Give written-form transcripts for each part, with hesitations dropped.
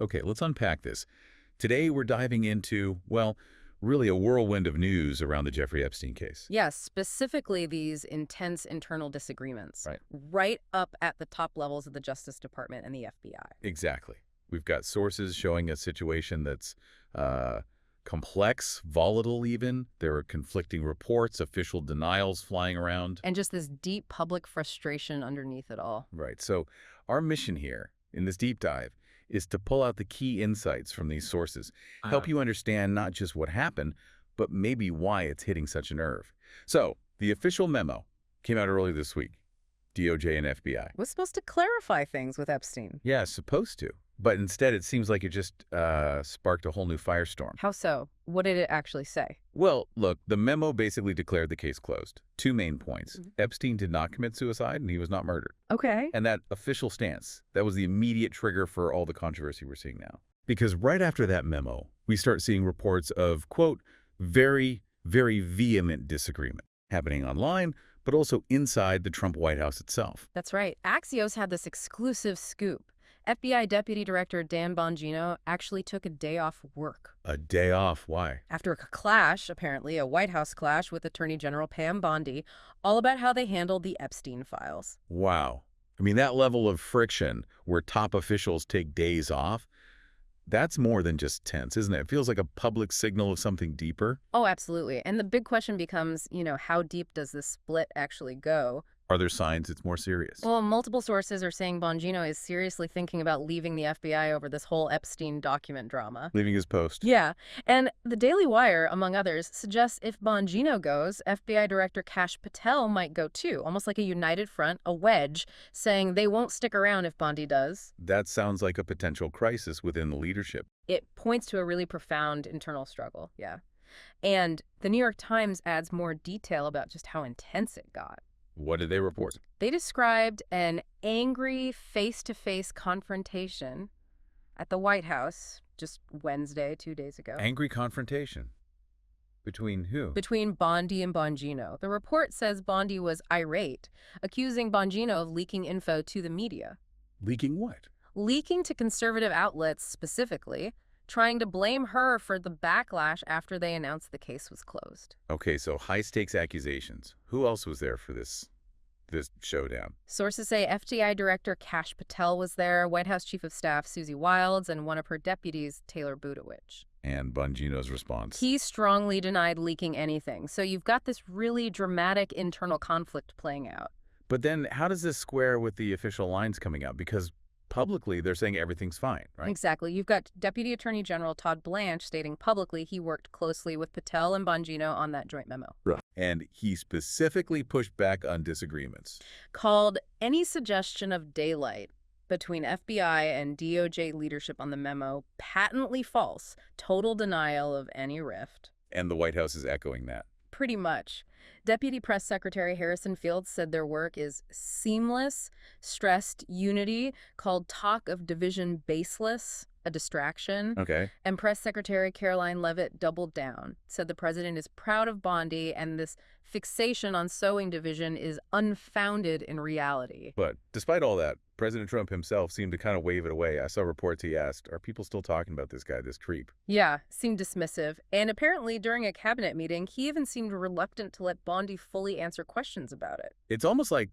Okay, let's unpack this. Today we're diving into, well, really a whirlwind of news around the Jeffrey Epstein case. Yes, specifically these intense internal disagreements, Right. right up at the top levels of the Justice Department and the FBI. Exactly. We've got sources showing a situation that's complex, volatile even. There are conflicting reports, official denials flying around. And just this deep public frustration underneath it all. Right. So our mission here in this deep dive is to pull out the key insights from these sources, help you understand not just what happened, but maybe why it's hitting such a nerve. So the official memo came out earlier this week, DOJ and FBI. Was supposed to clarify things with Epstein. Yeah, supposed to. But instead, it seems like it just sparked a whole new firestorm. How so? What did it actually say? Well, look, the memo basically declared the case closed. Two main points. Mhm. Epstein did not commit suicide, and he was not murdered. Okay. And that official stance, that was the immediate trigger for all the controversy we're seeing now. Because right after that memo, we start seeing reports of, quote, very, very vehement disagreement happening online, but also inside the Trump White House itself. That's right. Axios had this exclusive scoop. FBI Deputy Director Dan Bongino actually took a day off work. A day off, why? After a clash, apparently, a White House clash with Attorney General Pam Bondi, all about how they handled the Epstein files. Wow. I mean, that level of friction where top officials take days off, that's more than just tense, isn't it? It feels like a public signal of something deeper. Oh, absolutely. And the big question becomes, how deep does this split actually go? Are there signs it's more serious? Well, multiple sources are saying Bongino is seriously thinking about leaving the FBI over this whole Epstein document drama. Leaving his post. Yeah, and the Daily Wire, among others, suggests if Bongino goes, FBI Director Kash Patel might go too, almost like a united front, a wedge, saying they won't stick around if Bondi does. That sounds like a potential crisis within the leadership. It points to a really profound internal struggle, yeah. And the New York Times adds more detail about just how intense it got. What did they report? They described an angry face-to-face confrontation at the White House just Wednesday, 2 days ago. Angry confrontation. Between who? Between Bondi and Bongino. The report says Bondi was irate, accusing Bongino of leaking info to the media. Leaking what? Leaking to conservative outlets specifically, trying to blame her for the backlash after they announced the case was closed. Okay, so high-stakes accusations. Who else was there for this showdown? Sources say FDI Director Kash Patel was there, White House Chief of Staff Susie Wilds, and one of her deputies, Taylor Budowich. And Bongino's response? He strongly denied leaking anything. So you've got this really dramatic internal conflict playing out. But then how does this square with the official lines coming out? Because publicly, they're saying everything's fine, right? Exactly. You've got Deputy Attorney General Todd Blanche stating publicly he worked closely with Patel and Bongino on that joint memo. Right. And he specifically pushed back on disagreements. Called any suggestion of daylight between FBI and DOJ leadership on the memo patently false, total denial of any rift. And the White House is echoing that. Pretty much. Deputy Press Secretary Harrison Fields said their work is seamless, stressed unity, called talk of division baseless, a distraction. Okay. And Press Secretary Caroline Leavitt doubled down, said the president is proud of Bondi and this fixation on sowing division is unfounded in reality. But despite all that, President Trump himself seemed to kind of wave it away. I saw reports he asked, are people still talking about this guy, this creep? Yeah, seemed dismissive. And apparently during a cabinet meeting, he even seemed reluctant to let Bondi fully answer questions about it. It's almost like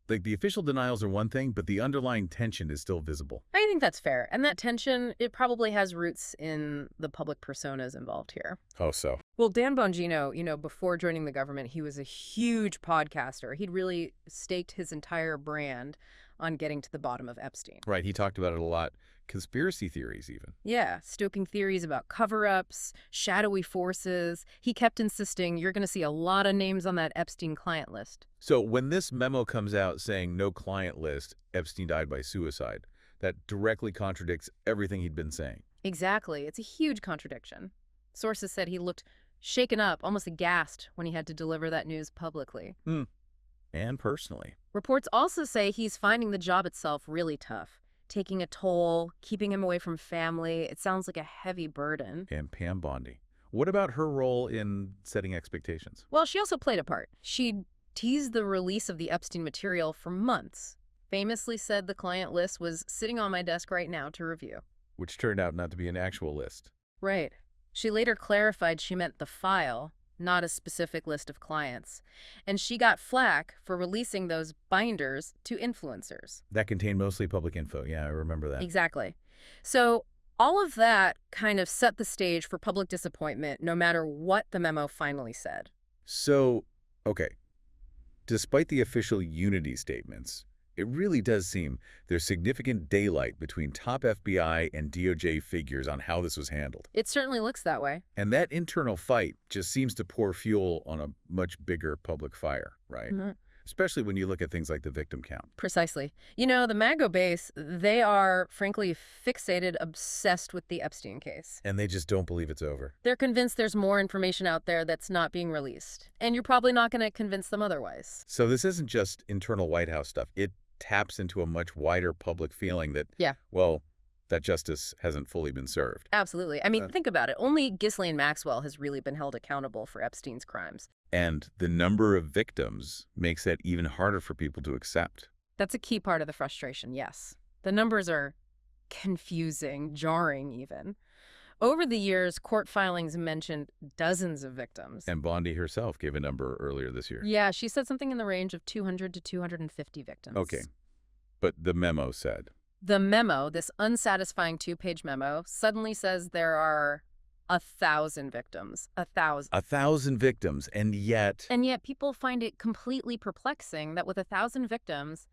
the official denials are one thing, but the underlying tension is still visible. I think that's fair. And that tension, it probably has roots in the public personas involved here. Oh, so? Well, Dan Bongino, before joining the government, he was a huge podcaster. He'd really staked his entire brand on getting to the bottom of Epstein. Right, he talked about it a lot. Conspiracy theories, even. Yeah, stoking theories about cover-ups, shadowy forces. He kept insisting you're going to see a lot of names on that Epstein client list. So when this memo comes out saying no client list, Epstein died by suicide, that directly contradicts everything he'd been saying. Exactly. It's a huge contradiction. Sources said he looked shaken up, almost aghast, when he had to deliver that news publicly. And personally. Reports also say he's finding the job itself really tough. Taking a toll, keeping him away from family. It sounds like a heavy burden. And Pam Bondi. What about her role in setting expectations? Well, she also played a part. She teased the release of the Epstein material for months. Famously said the client list was sitting on my desk right now to review. which turned out not to be an actual list. Right. She later clarified she meant the file, not a specific list of clients. And she got flack for releasing those binders to influencers. That contained mostly public info. Yeah, I remember that. Exactly. So all of that kind of set the stage for public disappointment, no matter what the memo finally said. So, okay, despite the official unity statements, it really does seem there's significant daylight between top FBI and DOJ figures on how this was handled. It certainly looks that way. And that internal fight just seems to pour fuel on a much bigger public fire, right? Mhm. Especially when you look at things like the victim count. Precisely. You know, the MAGO base, they are, frankly, fixated, obsessed with the Epstein case. And they just don't believe it's over. They're convinced there's more information out there that's not being released. And you're probably not going to convince them otherwise. So this isn't just internal White House stuff. It taps into a much wider public feeling that, well, that justice hasn't fully been served. Absolutely. I mean, think about it. Only Ghislaine Maxwell has really been held accountable for Epstein's crimes. And the number of victims makes that even harder for people to accept. That's a key part of the frustration, yes. The numbers are confusing, jarring even. Over the years, court filings mentioned dozens of victims. And Bondi herself gave a number earlier this year. Yeah, she said something in the range of 200 to 250 victims. Okay. But the memo said. The memo, this unsatisfying two-page memo, suddenly says there are 1,000 victims. 1,000. 1,000 victims, and yet... And yet people find it completely perplexing that with 1,000 victims,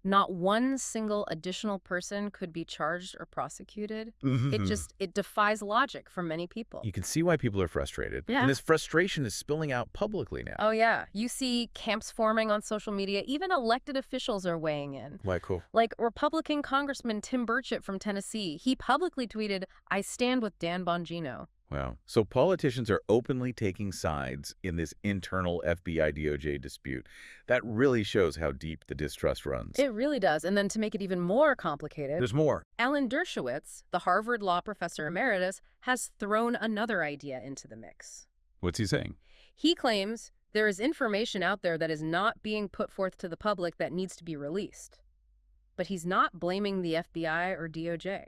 not one single additional person could be charged or prosecuted. It defies logic for many people. You can see why people are frustrated. Yeah. And this frustration is spilling out publicly now. Oh, yeah. You see camps forming on social media. Even elected officials are weighing in. Why, cool. Like Republican Congressman Tim Burchett from Tennessee. He publicly tweeted, "I stand with Dan Bongino." Wow. So politicians are openly taking sides in this internal FBI-DOJ dispute. That really shows how deep the distrust runs. It really does. And then to make it even more complicated, There's more. Alan Dershowitz, the Harvard law professor emeritus, has thrown another idea into the mix. What's he saying? He claims there is information out there that is not being put forth to the public that needs to be released. But he's not blaming the FBI or DOJ.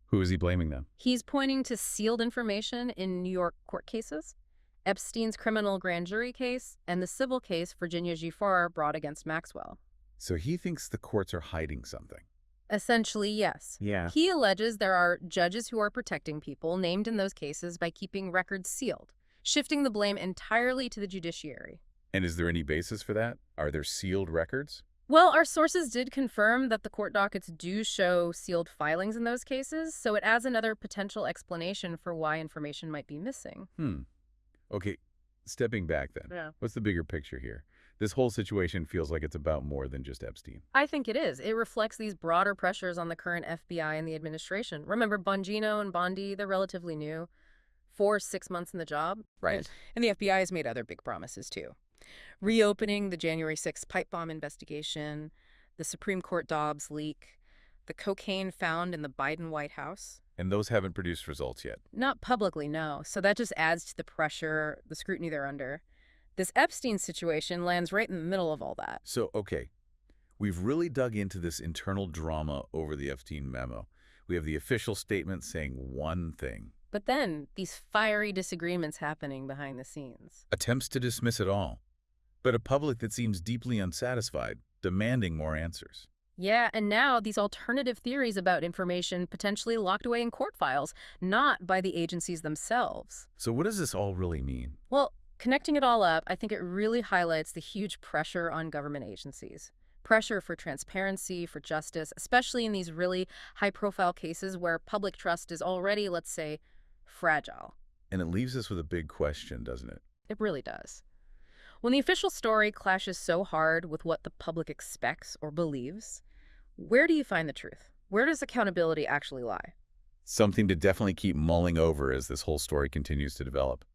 Who is he blaming then? He's pointing to sealed information in New York court cases, Epstein's criminal grand jury case, and the civil case Virginia Giuffre brought against Maxwell. So he thinks the courts are hiding something. Essentially, yes. Yeah. He alleges there are judges who are protecting people named in those cases by keeping records sealed, shifting the blame entirely to the judiciary. And is there any basis for that? Are there sealed records? Well, our sources did confirm that the court dockets do show sealed filings in those cases, so it adds another potential explanation for why information might be missing. Okay, stepping back then. Yeah. What's the bigger picture here? This whole situation feels like it's about more than just Epstein. I think it is. It reflects these broader pressures on the current FBI and the administration. Remember, Bongino and Bondi, they're relatively new. 4-6 months in the job. Right. And the FBI has made other big promises, too. Reopening the January 6th pipe bomb investigation, the Supreme Court Dobbs leak, the cocaine found in the Biden White House. And those haven't produced results yet. Not publicly, no. So that just adds to the pressure, the scrutiny they're under. This Epstein situation lands right in the middle of all that. So, okay, we've really dug into this internal drama over the Epstein memo. We have the official statement saying one thing. But then, these fiery disagreements happening behind the scenes. Attempts to dismiss it all. But a public that seems deeply unsatisfied, demanding more answers. Yeah, and now these alternative theories about information potentially locked away in court files, not by the agencies themselves. So what does this all really mean? Well, connecting it all up, I think it really highlights the huge pressure on government agencies. Pressure for transparency, for justice, especially in these really high-profile cases where public trust is already, let's say, fragile. And it leaves us with a big question, doesn't it? It really does. When the official story clashes so hard with what the public expects or believes, where do you find the truth? Where does accountability actually lie? Something to definitely keep mulling over as this whole story continues to develop.